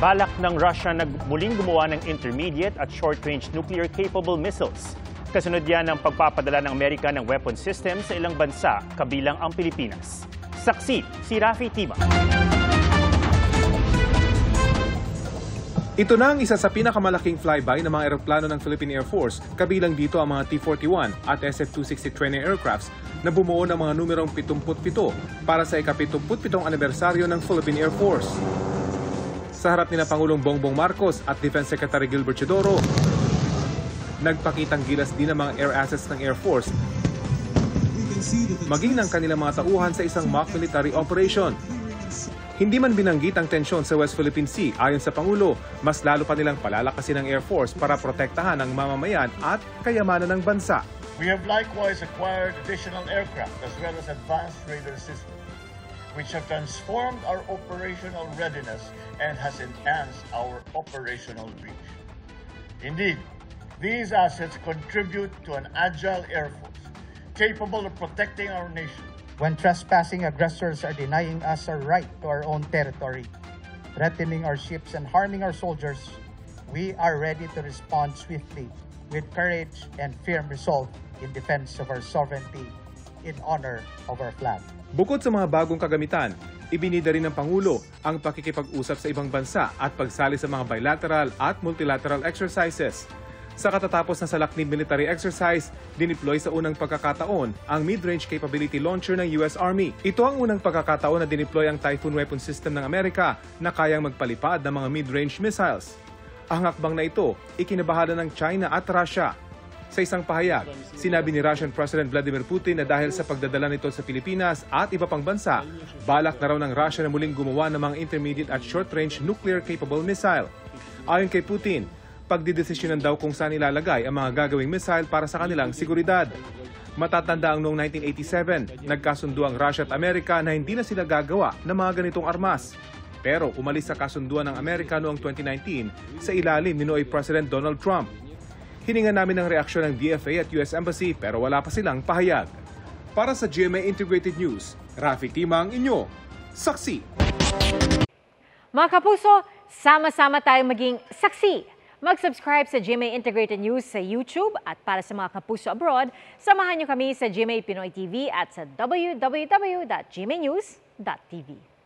Balak ng Russia na muling gumawa ng intermediate at short-range nuclear-capable missiles. Kasunod yan ng pagpapadala ng Amerika ng weapon systems sa ilang bansa, kabilang ang Pilipinas. Saksi, si Rafi Tima. Ito na ang isa sa pinakamalaking flyby ng mga eroplano ng Philippine Air Force, kabilang dito ang mga T-41 at SF-260 training aircrafts na bumuo ng mga numerong 77 para sa ika-77 anibersaryo ng Philippine Air Force. Sa harap ni na Pangulong Bongbong Marcos at Defense Secretary Gilbert Chodoro, nagpakitang gilas din ang mga air assets ng Air Force, maging ng kanilang mga tauhan sa isang mock military operation. Hindi man binanggit ang tensyon sa West Philippine Sea, ayon sa Pangulo, mas lalo pa nilang palalakasin ang Air Force para protektahan ang mamamayan at kayamanan ng bansa. We have likewise acquired additional aircraft as well as advanced radar systems, which have transformed our operational readiness and has enhanced our operational reach. Indeed, these assets contribute to an agile Air Force, capable of protecting our nation. When trespassing aggressors are denying us our right to our own territory, threatening our ships and harming our soldiers, we are ready to respond swiftly with courage and firm resolve in defense of our sovereignty in honor of our flag. Bukod sa mga bagong kagamitan, ibinida rin ng Pangulo ang pakikipag-usap sa ibang bansa at pagsali sa mga bilateral at multilateral exercises. Sa katatapos na salaknib military exercise, dineploy sa unang pagkakataon ang mid-range capability launcher ng US Army. Ito ang unang pagkakataon na dineploy ang Typhoon weapon system ng Amerika na kayang magpalipad ng mga mid-range missiles. Ang hakbang na ito, ikinabahala ng China at Russia. Sa isang pahayag, sinabi ni Russian President Vladimir Putin na dahil sa pagdadala nito sa Pilipinas at iba pang bansa, balak na raw ng Russia na muling gumawa ng mga intermediate at short-range nuclear-capable missile. Ayon kay Putin, pagdidesisyonan daw kung saan ilalagay ang mga gagawing missile para sa kanilang seguridad. Matatanda ang noong 1987, nagkasundo ang Russia at Amerika na hindi na sila gagawa ng mga ganitong armas. Pero umalis sa kasunduan ng Amerika noong 2019 sa ilalim ni Noy President Donald Trump. Hiningan namin ng reaksyon ng DFA at US Embassy pero wala pa silang pahayag. Para sa GMA Integrated News, Rafi Tima ang inyo, saksi. Mga kapuso, sama-sama tayong maging saksi. Mag-subscribe sa GMA Integrated News sa YouTube at para sa mga kapuso abroad, samahan niyo kami sa GMA Pinoy TV at sa www.gmanews.tv.